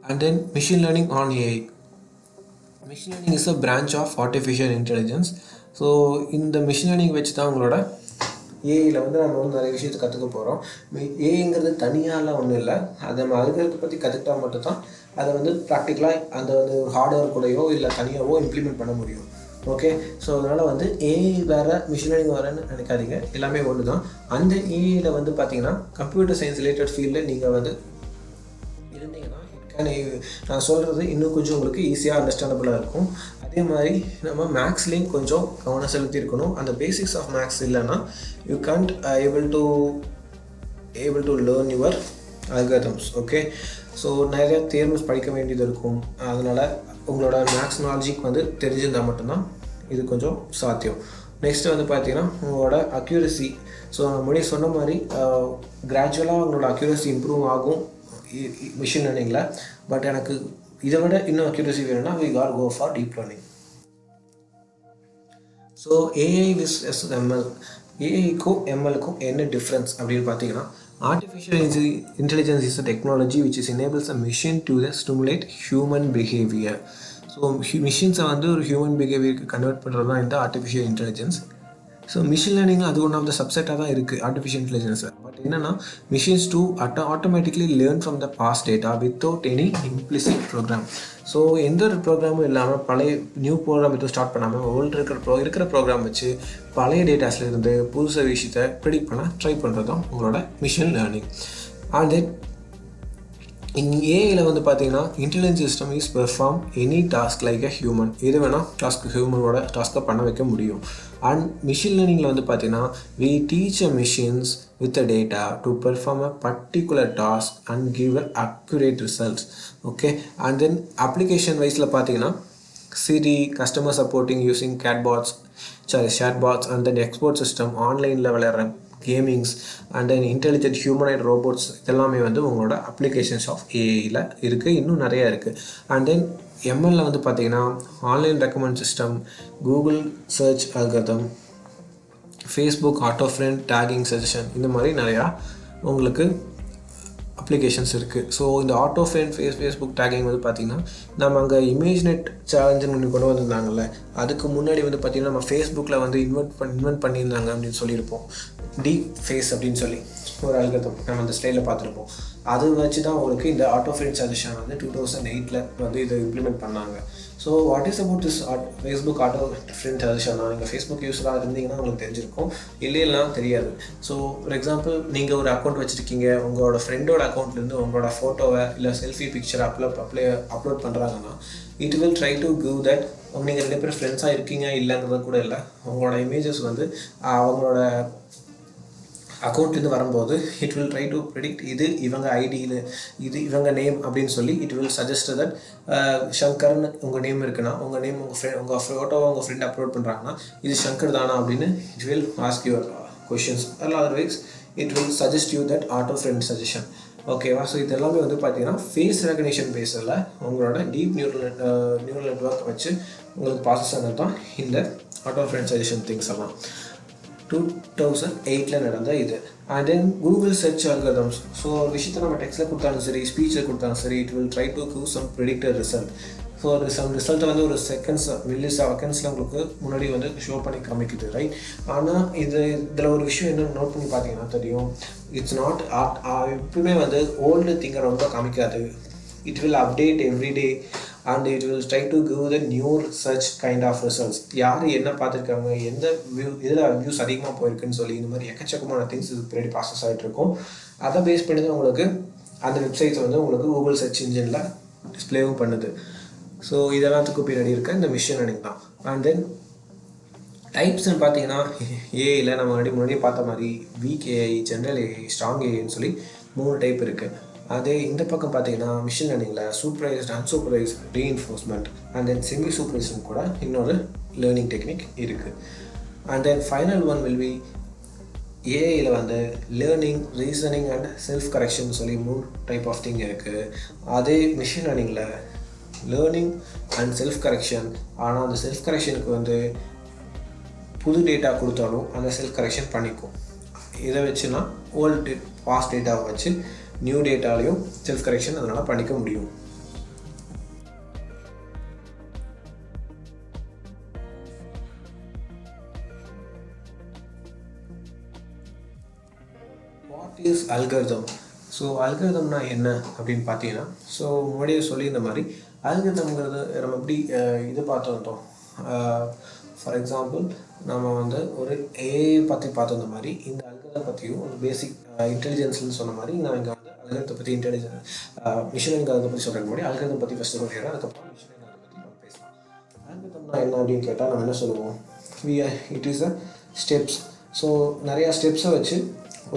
And then machine learning on AI. Machine learning is a branch of artificial intelligence. So இந்த machine learning வச்சு தான் உங்களோட ஏஐயில் வந்து நம்ம வந்து நிறைய விஷயத்தை கற்றுக்க போகிறோம். ஏஐங்கிறது தனியாலாம் ஒன்றும் இல்லை, அதை நம்ம அல்காரிதத்தை பற்றி கற்றுக்கிட்டா மட்டும்தான் அதை வந்து ப்ராக்டிக்கலாக அந்த வந்து ஹார்ட்வேர் கூடயோ இல்லை தனியாகவோ இம்ப்ளிமெண்ட் பண்ண முடியும். ஓகே, ஸோ அதனால் வந்து ஏஐ வேறு மிஷின் லேர்னிங் வேறுன்னு நினைக்காதீங்க, எல்லாமே ஒன்று தான். அந்த ஏஐயில் வந்து பார்த்தீங்கன்னா கம்ப்யூட்டர் சயின்ஸ் ரிலேட்டட் ஃபீல்டில் நீங்கள் வந்து இருந்தீங்கன்னா நான் சொல்கிறது இன்னும் கொஞ்சம் உங்களுக்கு ஈஸியாக அண்டர்ஸ்டாண்டபுளாக இருக்கும். அதே மாதிரி நம்ம மேக்ஸ்லேயும் கொஞ்சம் கவனம் செலுத்தி இருக்கணும். அந்த பேசிக்ஸ் ஆஃப் மேக்ஸ் இல்லைன்னா you can't able to learn your algorithms. Okay, so நிறையா தேர்வுஸ் படிக்க வேண்டியது இருக்கும். அதனால் உங்களோட மேக்ஸ் நாலேஜுக்கு வந்து தெரிஞ்சிருந்தால் மட்டும்தான் இது கொஞ்சம் சாத்தியம். நெக்ஸ்ட்டு வந்து பார்த்தீங்கன்னா உங்களோட அக்யூரசி. ஸோ முன்னாடி சொன்ன மாதிரி கிராஜுவலாக உங்களோட அக்யூரசி இம்ப்ரூவ் ஆகும் மிஷின் லேர்னிங்கில். பட் எனக்கு இதை விட இன்னும் அக்யூரசி வேணும்னா we got go for deep learning. So AI vs ML, ஏஐக்கும் எம்எல்க்கும் என்ன டிஃப்ரென்ஸ் அப்படின்னு பார்த்தீங்கன்னா, artificial intelligence is a technology which is enables a machine to stimulate human behaviour. So மிஷின்ஸை வந்து ஒரு ஹியூமன் பிஹேவியருக்கு கன்வெர்ட் பண்ணுறது தான் இந்த artificial intelligence. So machine learning அது ஒன் ஆஃப் த சப்செட்டாக தான் இருக்குது ஆர்டிஃபிஷியல் இன்டெலிஜென்ஸில். பட் என்னென்னா machines to automatically learn from the past data without any implicit program. So எந்த ஒரு ப்ரோக்ராமும் இல்லாமல் பழைய நியூ ப்ரோக்ராம் எதுவும் ஸ்டார்ட் பண்ணாமல் ஓல்டு இருக்கிற ப்ரோக்ராம் வச்சு பழைய டேட்டாஸ்லேருந்து புதுசாக விஷயத்தை ப்ரிடிக்ட் பண்ண ட்ரை பண்ணுறது தான் உங்களோட மிஷின் லேர்னிங். அண்ட் தென் ஏஐயில் வந்து பார்த்தீங்கன்னா intelligence system is perform any task like a human. எது வேணால் ஹியூமனோட டாஸ்க்கை பண்ண வைக்க முடியும். அண்ட் மிஷின் லேர்னிங்கில் வந்து பார்த்தீங்கன்னா we teach a machines with the data to perform a particular task and give accurate results. Okay, and then application wiseல பார்த்தீங்கன்னா Siri, customer supporting using chatbots and then export system, ஆன்லைனில் விளையாடுற gamings and then intelligent humanoid robots இதெல்லாமே வந்து உங்களோட applications of ஏஐயில் இருக்குது, இன்னும் நிறையா இருக்குது. அண்ட் தென் எம்எல்ல வந்து பார்த்தீங்கன்னா online recommend system, Google search algorithm, Facebook auto friend tagging suggestion, இந்த மாதிரி நிறையா உங்களுக்கு அப்ளிகேஷன்ஸ் இருக்குது. ஸோ இந்த ஆட்டோ ஃப்ரெண்ட் ஃபேஸ்புக் டேகிங் வந்து பார்த்திங்கன்னா நம்ம அங்கே இமேஜ்நெட் சேலஞ்சுன்னு ஒன்று கொண்டு வந்திருந்தாங்கல்ல, அதுக்கு முன்னாடி வந்து பார்த்திங்கன்னா நம்ம ஃபேஸ்புக்கில் வந்து இன்வென்ட் பண்ணியிருந்தாங்க அப்படின்னு சொல்லியிருப்போம். டீப் ஃபேஸ் அப்படின்னு சொல்லி ஒரு அல்காரிதம் நம்ம அந்த ஸ்டைலில் பார்த்துருப்போம். அது வச்சு தான் உங்களுக்கு இந்த ஆட்டோ ஃப்ரெண்ட் சஜஷன் வந்து 2008 வந்து இதை இம்ப்ளிமெண்ட் பண்ணாங்க. So what is about this Facebook auto friend suggestion? நீங்கள் ஃபேஸ்புக் யூஸராக இருந்தீங்கன்னா உங்களுக்கு தெரிஞ்சிருக்கும், இல்லைன்னா தெரியாது. ஸோ ஃபார் எக்ஸாம்பிள் நீங்கள் ஒரு அக்கௌண்ட் வச்சுருக்கீங்க, உங்களோட ஃப்ரெண்டோட அக்கௌண்ட்லேருந்து உங்களோட ஃபோட்டோவை இல்லை செல்ஃபி பிக்சரை அப்லோட் பண்ணுறாங்கன்னா it will try to give that. நீங்கள் 2 பேர் ஃப்ரெண்ட்ஸாக இருக்கீங்க இல்லைங்கிறது கூட இல்லை, உங்களோட இமேஜஸ் வந்து அவங்களோட அக்கௌண்ட்லேருந்து வரும்போது it will try to predict இது இவங்க ஐடியில் இது இவங்க நேம் அப்படின்னு சொல்லி இட் வில் சஜஸ்ட் தட் ஷங்கர்னு உங்கள் நேம் இருக்குன்னா உங்கள் நேம் உங்கள் ஃபோட்டோவை உங்கள் ஃப்ரெண்ட் அப்லோட் பண்ணுறாங்கன்னா இது ஷங்கர் தானா அப்படின்னு it will ask your questions. Otherwise it will suggest you that auto friend suggestion. ஓகேவா? ஸோ இது எல்லாமே வந்து பார்த்தீங்கன்னா ஃபேஸ் ரெகக்னிஷன் பேஸில் உங்களோட டீப் நியூரல் நெட்வொர்க் வச்சு உங்களுக்கு ப்ராசஸ் ஆனது தான் இந்த ஆட்டோ ஃப்ரெண்ட் சஜஷன் திங்ஸ் எல்லாம் 2008 நடந்த இது. And then Google search algorithms. So விஷயத்தை நம்ம டெக்ஸ்ட்டில் கொடுத்தாலும் சரி, ஸ்பீச்சில் கொடுத்தாலும் சரி, it will try to give some predicted result. So அது சம் ரிசல்ட்டை வந்து ஒரு மில்லி செகண்ட்ஸில் உங்களுக்கு முன்னாடி வந்து ஷோ பண்ணி காமிக்குது, ரைட்? ஆனால் இதில் ஒரு விஷயம் என்ன நோட் பண்ணி பார்த்தீங்கன்னா தெரியும், இட்ஸ் நாட் எப்பவுமே வந்து ஓல்டு திங்கை ரொம்ப காமிக்காது. It will update every day and it will try to give the new search kind of results. யார் என்ன பார்த்துருக்காங்க, எந்த இதில் வியூஸ் அதிகமாக போயிருக்குன்னு சொல்லி இந்த மாதிரி எக்கச்சக்கமான திங்ஸ் இது பின்னாடி ப்ராசஸ் ஆகிட்டு இருக்கும். அதை பேஸ் பண்ணி தான் உங்களுக்கு அந்த வெப்சைட்ஸ் வந்து உங்களுக்கு கூகுள் சர்ச் இன்ஜினில் டிஸ்பிளேவும் பண்ணுது. ஸோ இதெல்லாத்துக்கும் பின்னாடி இருக்க இந்த மிஷின் லேர்னிங் தான். அண்ட் தென் டைப்ஸ்ன்னு பார்த்தீங்கன்னா ஏஐயில் நம்ம முன்னாடி பார்த்த மாதிரி weak AI, general AI, strong ஏஐன்னு சொல்லி 3 டைப் இருக்குது. அதே இந்த பக்கம் பார்த்தீங்கன்னா மிஷின் லேர்னிங்கில் supervised, unsupervised, reinforcement and then semi supervised கூட இன்னொரு லேர்னிங் டெக்னிக் இருக்குது. And then final one will be ஏஐயில் வந்து learning, reasoning and self correction சொல்லி 3 டைப் ஆஃப் திங் இருக்குது. அதே மிஷின் லேர்னிங்கில் லேர்னிங் அண்ட் செல்ஃப் கரெக்ஷன். ஆனால் அந்த செல்ஃப் கரெக்ஷனுக்கு வந்து புது டேட்டா கொடுத்தாலும் அந்த செல்ஃப் கரெக்ஷன் பண்ணிக்கும். இதை வச்சுன்னா ஓல்டு பாஸ்ட் டேட்டாவை வச்சு நியூ டேட்டாலையும் செல்ஃப் கரெக்ஷன் அதனால் பண்ணிக்க முடியும். What is algorithm? ஸோ அல்காரிதம்னா என்ன அப்படின்னு பார்த்தீங்கன்னா, ஸோ முன்னாடியே சொல்லியிருந்த மாதிரி அல்காரிதம்ங்கிறது நம்ம எப்படி இது பார்த்து வந்தோம். ஃபார் எக்ஸாம்பிள் நம்ம வந்து ஒரு ஏஐ பற்றி பார்த்துருந்த மாதிரி இந்த அல்காரிதம் பற்றியும் ஒரு பேசிக் இன்டெலிஜென்ஸ்னு சொன்ன மாதிரி நான் இங்கே வந்து அல்காரிதத்தை பற்றி மிஷின் லேர்னிங் அதை பற்றி சொல்கிற மாதிரி அல்காரிதம் பற்றி ஃபஸ்ட்டு சொல்லிடுறேன். அதுக்கப்புறம் மிஷின் லேர்னிங் அதை பற்றி நம்ம பேசலாம். அல்காரிதம்னா என்ன அப்படின்னு கேட்டால் நம்ம என்ன சொல்லுவோம், it is a steps. So நிறையா ஸ்டெப்ஸை வச்சு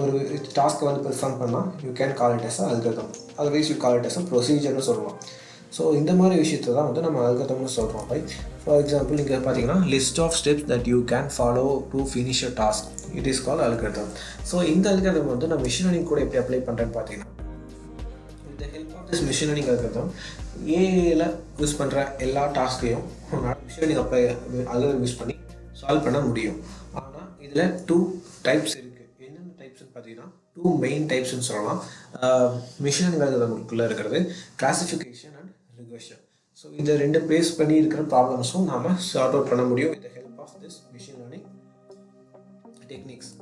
ஒரு டாஸ்க்கை வந்து பெர்ஃபார்ம் பண்ணால் you can call it as a algorithm, otherwise you call it as a ப்ரொசீஜர்னு சொல்லலாம். ஸோ இந்த மாதிரி விஷயத்தை தான் வந்து நம்ம அல்காரிதம்னு சொல்கிறோம். ரைட்? ஃபார் எக்ஸாம்பிள் இங்கே பார்த்தீங்கன்னா list of steps that you can follow to finish a task, it is call algorithm. So இந்த அல்காரிதம் வந்து நான் மிஷின் லேர்னிங் கூட எப்படி அப்ளை பண்ணுறேன்னு பார்த்தீங்கன்னா, with the help of this machine learning algorithm ஏஐயில் யூஸ் பண்ணுற எல்லா டாஸ்க்கையும் மிஷின் லேர்னிங் அல்காரிதம் யூஸ் பண்ணி சால்வ் பண்ண முடியும். ஆனால் இதில் 2 டைப்ஸ் இருக்குது. என்னென்ன டைப்ஸ்ன்னு பார்த்தீங்கன்னா 2 மெயின் டைப்ஸ்ன்னு சொல்லலாம். மிஷின் லேர்னிங் அல்காரிதம்குள்ளே இருக்கிறது கிளாசிஃபிகேஷன் அண்ட் ரிகர்ஷன். ஸோ இதை 2 பேஸ் பண்ணி இருக்கிற ப்ராப்ளம்ஸும் நாம் சார்ட் அவுட் பண்ண முடியும் with the help of this machine learning techniques.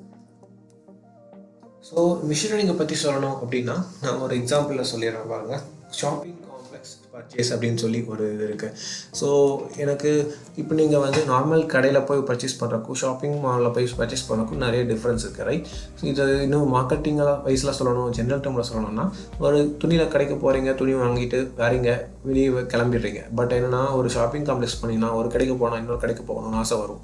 So machine லேர்னிங்கை பற்றி சொல்லணும் அப்படின்னா நான் ஒரு எக்ஸாம்பிளில் சொல்லிடுறேன் பாருங்கள். ஷாப்பிங் காம்ப்ளெக்ஸ் பர்ச்சேஸ் அப்படின்னு சொல்லி ஒரு இது இருக்குது. ஸோ எனக்கு இப்போ நீங்கள் வந்து நார்மல் கடையில் போய் பர்ச்சேஸ் பண்ணுறக்கும் ஷாப்பிங் மாலில் போய் பர்ச்சேஸ் பண்ணுறக்கும் நிறைய டிஃப்ரென்ஸ் இருக்குது. ரைட்? ஸோ இதை இன்னும் மார்க்கெட்டிங்காக வைஸில் சொல்லணும், ஜென்ரல் டேர்மில் சொல்லணும்னா ஒரு துணியில் கடைக்கு போகிறீங்க, துணி வாங்கிட்டு வேறீங்க, வெளியே கிளம்பிடுறீங்க. பட் என்னென்னா ஒரு ஷாப்பிங் காம்ப்ளெக்ஸ் பண்ணிங்கன்னா ஒரு கடைக்கு போனால் இன்னொரு கடைக்கு போகணும்னு ஆசை வரும்.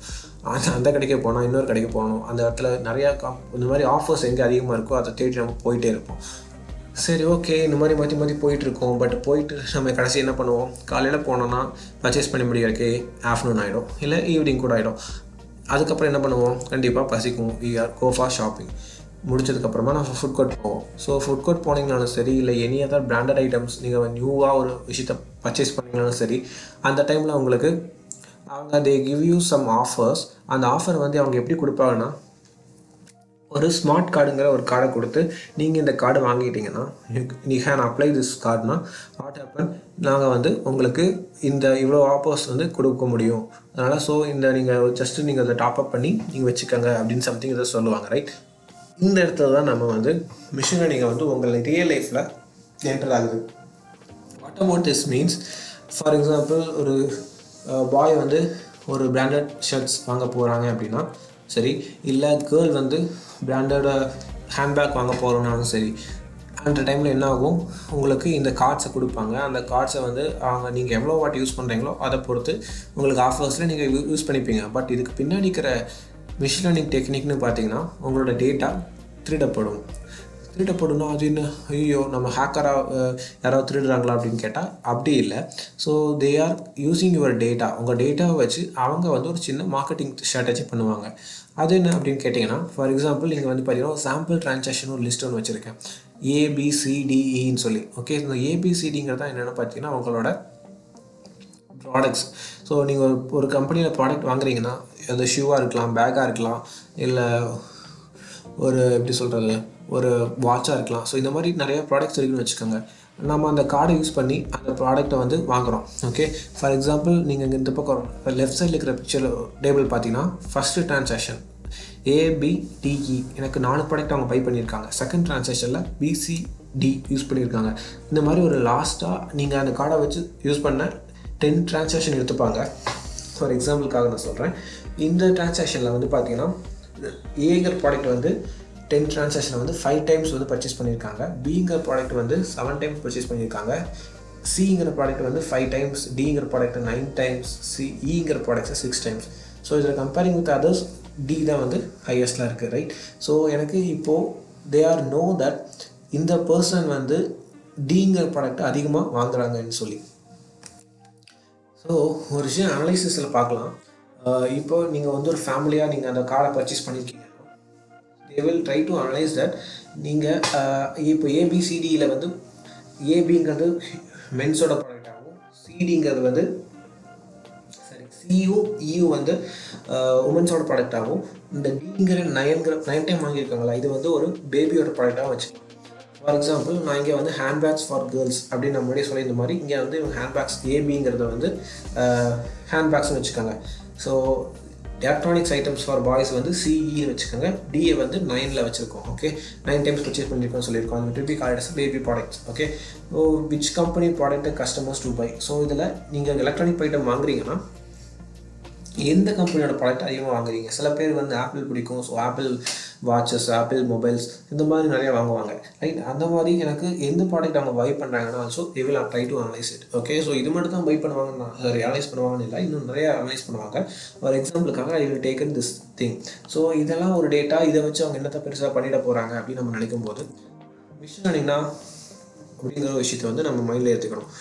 அந்த கடைக்கு போனால் இன்னொரு கடைக்கு போகணும். அந்த இடத்துல நிறையா இந்த மாதிரி ஆஃபர்ஸ் எங்கே அதிகமாக இருக்கோ அதை தேடி நம்ம போயிட்டே இருப்போம். சரி, ஓகே, இந்த மாதிரி மாற்றி மாற்றி போயிட்டுருக்கோம். பட் போயிட்டு நம்ம கடைசி என்ன பண்ணுவோம், காலையில் போனோன்னா பர்ச்சேஸ் பண்ணி முடியறதுக்கு ஆஃப்டர்நூன் ஆகிடும், இல்லை ஈவினிங் கூட ஆகிடும். அதுக்கப்புறம் என்ன பண்ணுவோம், கண்டிப்பாக பசிக்கும், கோ ஃபார் ஷாப்பிங். முடிச்சதுக்கப்புறமா நம்ம ஃபுட் கோர்ட் போவோம். ஸோ ஃபுட் கோர்ட் போனீங்கனாலும் சரி, இல்லை எனி அதர் பிராண்டட் ஐட்டம்ஸ் நீங்கள் நியூவாக ஒரு விஷயத்தை பர்ச்சேஸ் பண்ணிங்கனாலும் சரி, அந்த டைமில் உங்களுக்கு அவங்க they give you some offers. அந்த ஆஃபர் வந்து அவங்க எப்படி கொடுப்பாங்கன்னா, ஒரு ஸ்மார்ட் கார்டுங்கிற ஒரு கார்டை கொடுத்து நீங்கள் இந்த கார்டு வாங்கிட்டீங்கன்னா நீ கேன் அப்ளை திஸ் கார்டுனா வாட் ஹேப்பன், நாங்கள் வந்து உங்களுக்கு இந்த இவ்வளோ ஆஃபர்ஸ் வந்து கொடுக்க முடியும். அதனால் ஸோ இந்த நீங்கள் ஜஸ்ட்டு நீங்கள் அதை டாப்அப் பண்ணி நீங்கள் வச்சுக்கோங்க அப்படின்னு சம்திங் இதை சொல்லுவாங்க. ரைட்? இந்த இடத்துல தான் நம்ம வந்து மிஷின் லேர்னிங்கை வந்து உங்களை ரியல் லைஃப்பில் என்டர் ஆகுது. What about this means, for example ஒரு பாய் வந்து ஒரு பிராண்டட் ஷர்ட்ஸ் வாங்க போகிறாங்க அப்படின்னா சரி, இல்லை கேர்ள் வந்து பிராண்டட் ஹேண்ட்பேக் வாங்க போகிறோம்னாலும் சரி, அந்த டைமில் என்ன ஆகும், உங்களுக்கு இந்த கார்ட்ஸை கொடுப்பாங்க. அந்த கார்ட்ஸை வந்து நீங்கள் எவ்வளோ வாட் யூஸ் பண்ணுறீங்களோ அதை பொறுத்து உங்களுக்கு ஆஃபர்ஸில் நீங்கள் யூஸ் பண்ணிப்பீங்க. பட் இதுக்கு பின்னாடி இருக்கிற மிஷின் லேர்னிங் டெக்னிக்னு பார்த்தீங்கன்னா உங்களோட டேட்டா திருடப்படும்னா அது என்ன, ஐயோ நம்ம ஹேக்கராக யாராவது திருடுறாங்களா அப்படின்னு கேட்டால் அப்படி இல்லை. So they are using your data. உங்கள் டேட்டாவை வச்சு அவங்க வந்து ஒரு சின்ன மார்க்கெட்டிங் ஸ்ட்ராட்டஜி பண்ணுவாங்க. அது என்ன அப்படின்னு கேட்டிங்கன்னா, ஃபார் எக்ஸாம்பிள் நீங்கள் வந்து பார்த்தீங்கன்னா சாம்பிள் ட்ரான்சாக்ஷன் ஒரு லிஸ்ட் ஒன்று வச்சுருக்கேன், ABCDEன்னு சொல்லி. ஓகே, இந்த ABCDங்கிறது தான் என்னென்னு பார்த்தீங்கன்னா உங்களோட ப்ராடக்ட்ஸ். ஸோ நீங்கள் ஒரு கம்பெனியில் ப்ராடக்ட் வாங்குறீங்கன்னா அது ஷூவாக இருக்கலாம், பேக்காக இருக்கலாம், இல்லை ஒரு எப்படி சொல்கிறது ஒரு வாட்சாக இருக்கலாம். ஸோ இந்த மாதிரி நிறைய ப்ராடக்ட்ஸ் இருக்குன்னு வச்சுக்கோங்க. நம்ம அந்த கார்டை யூஸ் பண்ணி அந்த ப்ராடக்ட்டை வந்து வாங்குகிறோம். ஓகே, ஃபார் எக்ஸாம்பிள் நீங்கள் இங்கே இந்த பக்கம் லெஃப்ட் சைடில் இருக்கிற பிக்சர் டேபிள் பார்த்தீங்கன்னா ஃபஸ்ட்டு ட்ரான்சாக்ஷன் ABDE எனக்கு 4 ப்ராடக்ட் அவங்க பை பண்ணியிருக்காங்க. செகண்ட் ட்ரான்சாக்ஷனில் BCD யூஸ் பண்ணியிருக்காங்க. இந்த மாதிரி ஒரு லாஸ்ட்டாக நீங்கள் அந்த கார்டை வச்சு யூஸ் பண்ண 10 ட்ரான்சாக்ஷன் எடுத்துப்பாங்க. ஃபார் எக்ஸாம்பிளுக்காக நான் சொல்கிறேன், இந்த ட்ரான்சாக்ஷனில் வந்து பார்த்தீங்கன்னா ஏங்கிற ப்ராடக்ட் வந்து 10 ட்ரான்சாக்ஷனை வந்து 5 டைம்ஸ் வந்து பர்ச்சேஸ் பண்ணியிருக்காங்க. பிங்கிற ப்ராடக்ட் வந்து 7 டைம்ஸ் பர்ச்சேஸ் பண்ணியிருக்காங்க. சிங்கிற ப்ராடக்ட் வந்து 5 டைம்ஸ், டிங்கிற ப்ராடக்ட் 9 டைம்ஸ், இங்கிற ப்ராடக்ட்ஸை 6 டைம்ஸ். ஸோ இதில் கம்பேரிங் வித் அதர்ஸ் டி தான் வந்து ஹையஸ்ட்டில் இருக்குது. ரைட்? ஸோ எனக்கு இப்போது தே ஆர் நோ தட் இந்த பர்சன் வந்து டிங்கிற ப்ராடக்ட் அதிகமாக வாங்குறாங்கன்னு சொல்லி. ஸோ ஒரு விஷயம் அனலைசிஸில் பார்க்கலாம். இப்போ நீங்கள் வந்து ஒரு ஃபேமிலியாக நீங்கள் அந்த காரை purchase பண்ணியிருக்கீங்கன்னா they will try to analyze that நீங்கள் இப்போ ABCDயில் வந்து ஏபிங்கிறது மென்ஸோட ப்ராடக்ட் ஆகும், சிடிங்கிறது வந்து சியூ வந்து உமன்ஸோட ப்ராடக்ட் ஆகும். இந்த டிங்கிற 9 டைம் வாங்கியிருக்காங்களா, இது வந்து ஒரு பேபியோட ப்ராடக்டாக வச்சுக்கலாம். ஃபார் எக்ஸாம்பிள் நான் இங்கே வந்து ஹேண்ட்பேக்ஸ் ஃபார் கேர்ள்ஸ் அப்படின்னு நம்ம முன்னாடியே சொல்லியிருந்த மாதிரி இங்கே வந்து ஹேண்ட்பேக்ஸ் ஏபிங்கிறத வந்து ஹேண்ட்பேக்ஸ்னு வச்சுக்காங்க. So electronics items for boys வந்து சிஇன்னு வச்சுக்கோங்க, டிஏ வந்து 9ல் வச்சுருக்கோம். ஓகே, 9 டைம்ஸ் பர்ச்சேஸ் பண்ணியிருக்கோம்னு சொல்லியிருக்கோம். அது will be called as baby products. Okay, so which company product customers to buy. So இதில் நீங்கள் எலக்ட்ரானிக் ஐட்டம் வாங்குறீங்கன்னா எந்த கம்பெனியோட ப்ராடக்ட் அதிகமாக வாங்குறீங்க? சில பேர் வந்து ஆப்பிள் பிடிக்கும், so apple watches, apple mobiles இந்த மாதிரி நிறையா வாங்குவாங்க, ரைட்? அந்த மாதிரி எனக்கு எந்த ப்ராடக்ட் அவங்க பை பண்ணுறாங்கன்னா also they will try to analyse it. Okay, so இது மட்டும் தான் பை பண்ணுவாங்கன்னா அனலைஸ் பண்ணுவாங்கன்னு இல்லை, இன்னும் நிறையா அனலைஸ் பண்ணுவாங்க. ஒரு எக்ஸாம்பிளுக்காக I will take this thing. So இதெல்லாம் ஒரு டேட்டா, இதை வச்சு அவங்க என்னத்தை பெருசாக பண்ணிட போகிறாங்க அப்படின்னு நம்ம நினைக்கும் போது மிஷின் லேர்னிங்னா அப்படிங்கிற ஒரு விஷயத்தை வந்து நம்ம மைண்டில் ஏற்றுக்கணும்.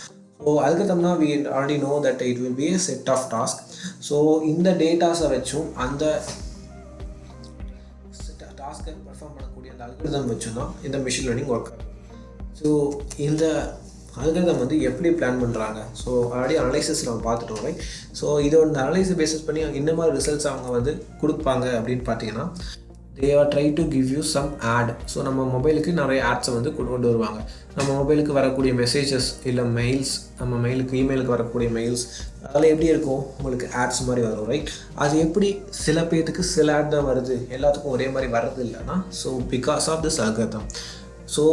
ஸோ அதுக்கப்புறம்னா we already know that it will be a set of task. So இந்த டேட்டாஸை வச்சும் அந்த டாஸ்க்கை பெர்ஃபார்ம் பண்ணக்கூடிய அந்த அல்காரிதம் வச்சும் தான் இந்த மிஷின் லேர்னிங் ஒர்க் ஆகும். ஸோ இந்த அல்காரிதம் வந்து எப்படி பிளான் பண்ணுறாங்க? ஸோ ஆல்ரெடி அனலைசிஸ் நம்ம பார்த்துட்டோம், ரைட்? ஸோ இதை வந்து அனலைசிஸ் பேசிஸ் பண்ணி இந்த மாதிரி ரிசல்ட்ஸ் அவங்க வந்து கொடுப்பாங்க அப்படின்னு பார்த்தீங்கன்னா they are try to give you some ad. So நம்ம மொபைலுக்கு நிறைய ஆட்ஸை வந்து கொண்டு வருவாங்க. நம்ம மொபைலுக்கு வரக்கூடிய மெசேஜஸ் இல்லை மெயில்ஸ், நம்ம மெயிலுக்கு இமெயிலுக்கு வரக்கூடிய மெயில்ஸ், அதில் எப்படி இருக்கும்? உங்களுக்கு ஆட்ஸ் மாதிரி வரும், ரைட்? அது எப்படி சில பேர்த்துக்கு சில ஆட் தான் வருது, எல்லாத்துக்கும் ஒரே மாதிரி வர்றது இல்லைன்னா, so because of this algorithm. So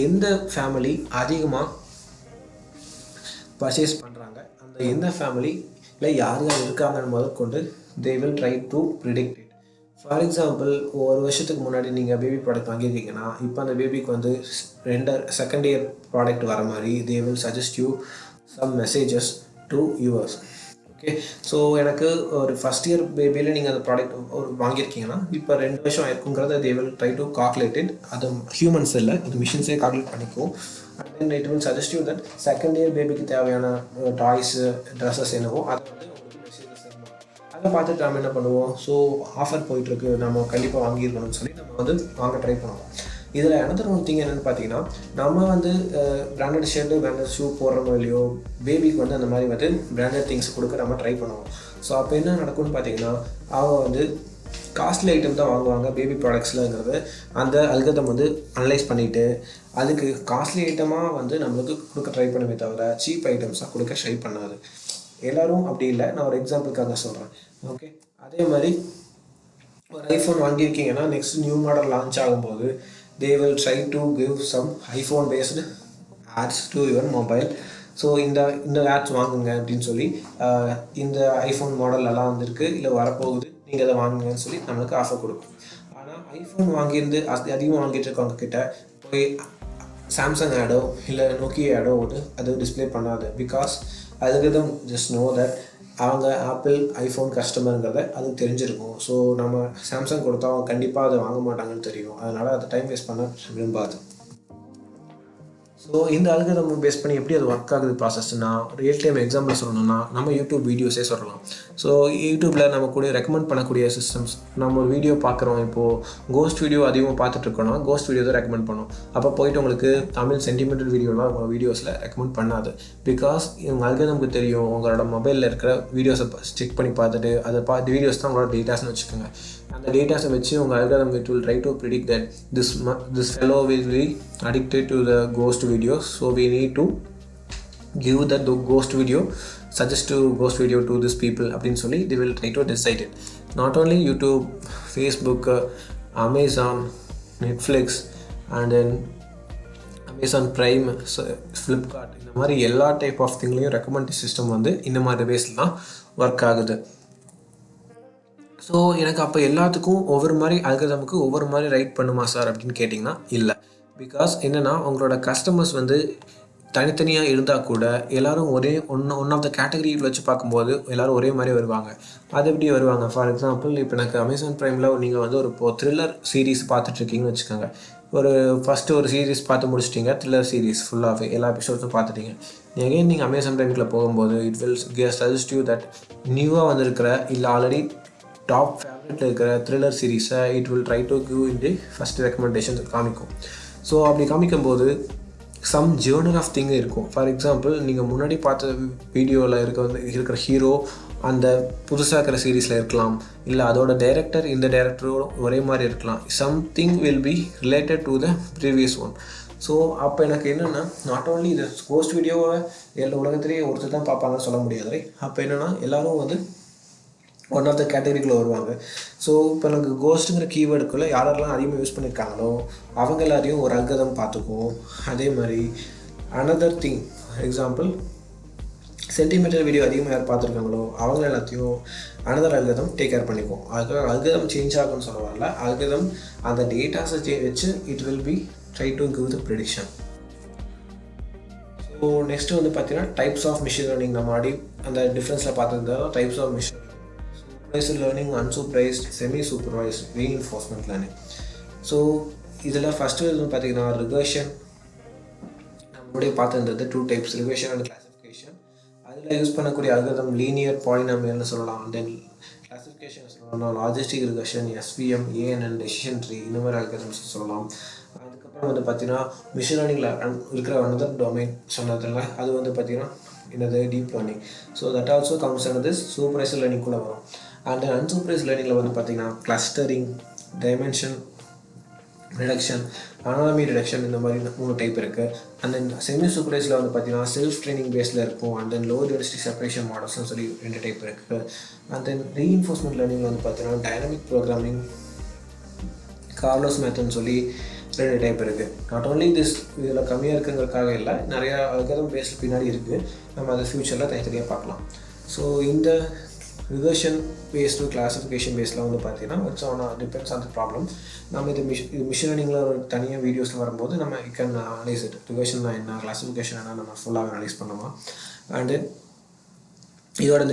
எந்த ஃபேமிலி அதிகமாக பர்ச்சேஸ் பண்ணுறாங்க, அந்த எந்த ஃபேமிலி இல்லை யார் யார் இருக்காங்கன்னு முதற்கொண்டு they will try to predict it. For example, ஒரு வருஷத்துக்கு முன்னாடி நீங்கள் பேபி ப்ராடக்ட் வாங்கியிருக்கீங்கன்னா இப்போ அந்த பேபிக்கு வந்து செகண்ட் இயர் ப்ராடக்ட் வர மாதிரி they will suggest you some messages to yours. Okay, so எனக்கு ஒரு ஃபஸ்ட் இயர் பேபியில் நீங்கள் அந்த ப்ராடக்ட் ஒரு வாங்கியிருக்கீங்கன்னா இப்போ 2 வருஷம் ஆயிருக்குங்கிறத they will try to calculate it. அது ஹியூமன்ஸ் இல்லை, அது மிஷின்ஸே கால்குலேட் பண்ணிக்கும். And then it will suggest you that second year பேபிக்கு தேவையான டாய்ஸு, ட்ரெஸ்ஸஸ் என்னவோ அதை வந்து அதை பார்த்துட்டு நம்ம என்ன பண்ணுவோம்? ஸோ ஆஃபர் போயிட்டுருக்கு, நம்ம கண்டிப்பாக வாங்கியிருக்கணும்னு சொல்லி நம்ம வந்து வாங்க ட்ரை பண்ணுவோம். இதில் அனதர் ஒன் திங் என்னென்னு பார்த்தீங்கன்னா, நம்ம வந்து பிராண்டட் ஷர்ட்டு, பிராண்டட் ஷூ போடுறோமோ இல்லையோ, பேபிக்கு வந்து அந்த மாதிரி வந்து பிராண்டட் திங்ஸ் கொடுக்க நம்ம ட்ரை பண்ணுவோம். ஸோ அப்போ என்ன நடக்கும்னு பார்த்தீங்கன்னா, அவங்க வந்து காஸ்ட்லி ஐட்டம் தான் வாங்குவாங்க பேபி ப்ராடக்ட்ஸ்லங்கிறது அந்த அல்காரிதம் வந்து அனலைஸ் பண்ணிவிட்டு அதுக்கு காஸ்ட்லி ஐட்டமாக வந்து நம்மளுக்கு கொடுக்க ட்ரை பண்ணுமே தவிர சீப் ஐட்டம்ஸாக கொடுக்க ட்ரை பண்ணாது. எல்லோரும் அப்படி இல்லை, நான் ஒரு எக்ஸாம்பிளுக்காக சொல்கிறேன். ஓகே, அதே மாதிரி ஒரு ஐஃபோன் வாங்கியிருக்கீங்கன்னா நெக்ஸ்ட் நியூ மாடல் லான்ச் ஆகும்போது they will try to give some iPhone based ads to your mobile. So இந்த ஆட்ஸ் வாங்குங்க அப்படின்னு சொல்லி இந்த ஐஃபோன் மாடலெல்லாம் வந்துருக்கு, இல்லை வரப்போகுது, நீங்கள் அதை வாங்குங்கன்னு சொல்லி நம்மளுக்கு ஆஃபர் கொடுக்கும். ஆனால் ஐஃபோன் வாங்கியிருந்து அதிகமாக வாங்கிட்டு இருக்கவங்க கிட்ட போய் சாம்சங் ஆடோ இல்லை நோக்கியா ஆடோ அது டிஸ்பிளே பண்ணாது. பிகாஸ் அதுக்கு தான் ஜஸ்ட் நோ தட் அவங்க ஆப்பிள் ஐஃபோன் கஸ்டமருங்கிறத அதுக்கு தெரிஞ்சிருக்கும். ஸோ நம்ம சாம்சங் கொடுத்தா அவங்க கண்டிப்பாக அதை வாங்க மாட்டாங்கன்னு தெரியும், அதனால் அதை டைம் வேஸ்ட் பண்ண விரும்பாது. ஸோ இந்த அல்காரிதம் பேஸ் பண்ணி எப்படி அது ஒர்க் ஆகுது ப்ராசஸ்னா, ரியல் டைம் எக்ஸாம்பிள் சொல்லணும்னா நம்ம யூடியூப் வீடியோஸே சொல்லலாம். ஸோ யூடியூப்பில் நம்ம கூட ரெக்கமெண்ட் பண்ணக்கூடிய சிஸ்டம்ஸ், நம்ம ஒரு வீடியோ பார்க்குறோம், இப்போது கோஸ்ட் வீடியோ அதிகமாக பார்த்துட்ருக்கோன்னா கோஸ்ட் வீடியோ தான் ரெக்கமெண்ட் பண்ணும். அப்போ போயிட்டு உங்களுக்கு தமிழ் சென்டிமெண்டல் வீடியோலாம் உங்கள் வீடியோஸில் ரெக்கமெண்ட் பண்ணாது. பிகாஸ் உங்கள் அல்காரிதம்க்கு தெரியும் உங்களோட மொபைலில் இருக்கிற வீடியோஸை செக் பண்ணி பார்த்துட்டு அதை வீடியோஸ் தான் உங்களோட டேட்டாஸ்னு வச்சுக்கோங்க. அந்த டேட்டாஸை வச்சு உங்கள் algorithm it will try to predict that this fellow will be addicted to the ghost videos, so we need to give the ghost video, suggest to ghost video to these people அப்படின்னு சொல்லி they will try to decide it. Not only YouTube, Facebook, Amazon, Netflix and then Amazon Prime, Flipkart, இந்த மாதிரி எல்லா type of திங்லையும் recommend system வந்து இந்த மாதிரி பேஸில் தான் ஒர்க் ஆகுது. ஸோ எனக்கு அப்போ எல்லாத்துக்கும் ஒவ்வொரு மாதிரி அல்காரிதமுக்கு ஒவ்வொரு மாதிரி ரைட் பண்ணுமா சார் அப்படின்னு கேட்டிங்கன்னா இல்லை. பிகாஸ் என்னென்னா உங்களோட கஸ்டமர்ஸ் வந்து தனித்தனியாக இருந்தால் கூட எல்லோரும் ஒரே ஒன் ஆஃப் த கேட்டகரியில் வச்சு பார்க்கும்போது எல்லோரும் ஒரே மாதிரி வருவாங்க. அது எப்படி வருவாங்க? ஃபார் எக்ஸாம்பிள், இப்போ எனக்கு அமேசான் ப்ரைமில் நீங்கள் வந்து ஒரு த்ரில்லர் சீரீஸ் பார்த்துட்ருக்கீங்கன்னு வச்சுக்கோங்க. ஃபஸ்ட்டு ஒரு சீரீஸ் பார்த்து முடிச்சிட்டிங்க, த்ரில்லர் சீரீஸ் ஃபுல்லாகவே எல்லா எபிசோட்ஸும் பார்த்துட்டீங்க. எகைன் நீங்கள் அமேசான் ப்ரைமில் போகும்போது it will suggest you that நியூவாக வந்திருக்கிற இல்லை ஆல்ரெடி டாப் ஃபேவரட்டில் இருக்கிற த்ரில்லர் சீரீஸை it will try to give in the first recommendation காமிக்கும். ஸோ அப்படி காமிக்கும்போது சம் ஜேர்னல் ஆஃப் திங் இருக்கும். ஃபார் எக்ஸாம்பிள், நீங்கள் முன்னாடி பார்த்த வீடியோவில் இருக்கிற ஹீரோ அந்த புதுசாக இருக்கிற சீரீஸில் இருக்கலாம், இல்லை அதோட டைரக்டர் இந்த டைரக்டரோட ஒரே மாதிரி இருக்கலாம். Something will be related to the previous one. So அப்போ எனக்கு என்னென்னா, நாட் ஓன்லி இது கோஸ்ட் வீடியோவை உலகத்திலேயே ஒருத்தர் தான் பார்ப்பாங்கன்னு சொல்ல முடியாது. அப்போ என்னென்னா எல்லோரும் வந்து ஒன் ஆஃப் த கேட்டகரிக்குள்ளே வருவாங்க. ஸோ இப்போ எனக்கு கோஸ்ட்டுங்கிற கீவேர்டுக்குள்ளே யாரெல்லாம் அதிகமாக யூஸ் பண்ணியிருக்காங்களோ அவங்க எல்லாரையும் ஒரு அல்கதம் பார்த்துக்குவோம். அதே மாதிரி another thing example centimetre video அதிகமாக யார் பார்த்துருக்காங்களோ அவங்க எல்லாத்தையும் அனதர் அல்கதம் டேக் கேர் பண்ணிக்குவோம். அதுக்காக அல்கதம் சேஞ்ச் ஆகும்னு சொல்ல வரல, அல்கதம் அந்த டேட்டாஸை வச்சு it will be try to give the prediction. So next வந்து பார்த்தீங்கன்னா டைப்ஸ் ஆஃப் மிஷின் லேர்னிங். நம்ம ஆடி அந்த டிஃப்ரென்ஸில் பார்த்துருந்தோம். Types of machine supervised learning, unsupervised, semi supervised, reinforcement learning. So இதில் ஃபஸ்ட்டு வந்து பார்த்தீங்கன்னா ரிகர்ஷன். நம்மளுடைய பார்த்துருந்தது 2 டைப்ஸ், ரிகர்ஷன் அண்ட் கிளாசிஃபிகேஷன். அதில் யூஸ் பண்ணக்கூடிய அல்கதம் லீனியர் பாலினாமியல்னு சொல்லலாம். தென் கிளாசிஃபிகேஷன் சொல்லலாம் logistic regression, SVM, ANN, decision tree, இந்த மாதிரி அல்கதம்ஸ் சொல்லலாம். அதுக்கப்புறம் வந்து பார்த்தீங்கன்னா மிஷின் லேர்னிங்கில் இருக்கிற அனதர் டொமைன் சொன்னதில்ல, அது வந்து பார்த்தீங்கன்னா என்னது deep learning. So that also comes under supervised learning கூட வரும். அண்ட் அன்சூப்பர்வைஸ்டு லேர்னிங்கில் வந்து பார்த்தீங்கன்னா clustering, dimension reduction, anomie reduction, இந்த மாதிரி 3 டைப் இருக்குது. அண்ட் தென் செமி சூப்பர்வைஸ்டில் வந்து பார்த்தீங்கன்னா செல்ஃப் ட்ரைனிங் பேஸில் இருக்கும். And then low density separation மாடல்ஸ்னு சொல்லி 2 டைப் இருக்குது. அண்ட் தென் ரீஇன்ஃபோர்ஸ்மெண்ட் லேர்னிங்கில் வந்து பார்த்தீங்கன்னா டைனமிக் ப்ரோக்ராமிங், கார்லோஸ் மெத்தட்னு சொல்லி 2 டைப் இருக்குது. நாட் ஓன்லி திஸ் இதில் கம்மியாக இருக்குங்கிறதுக்காக இல்லை, நிறையா அல்கதம் பேஸ்ட் பின்னாடி இருக்குது. நம்ம அதை ஃப்யூச்சரில் தனித்தனியாக பார்க்கலாம். ஸோ இந்த ரிகர்ஷன் பேஸ்டு கிளாசிஃபிகேஷன் பேஸில் வந்து பார்த்தீங்கன்னா it's on depends on the problem. நம்ம இது மிஷின் லேர்னிங்கில் ஒரு தனியாக வீடியோஸில் வரும்போது நம்ம கேன் அனலைஸ் இட். ரிகர்ஷன்னா என்ன, கிளாசிஃபிகேஷன் என்ன, நம்ம ஃபுல்லாக அனலைஸ் பண்ணுவோம். அண்டு இதோட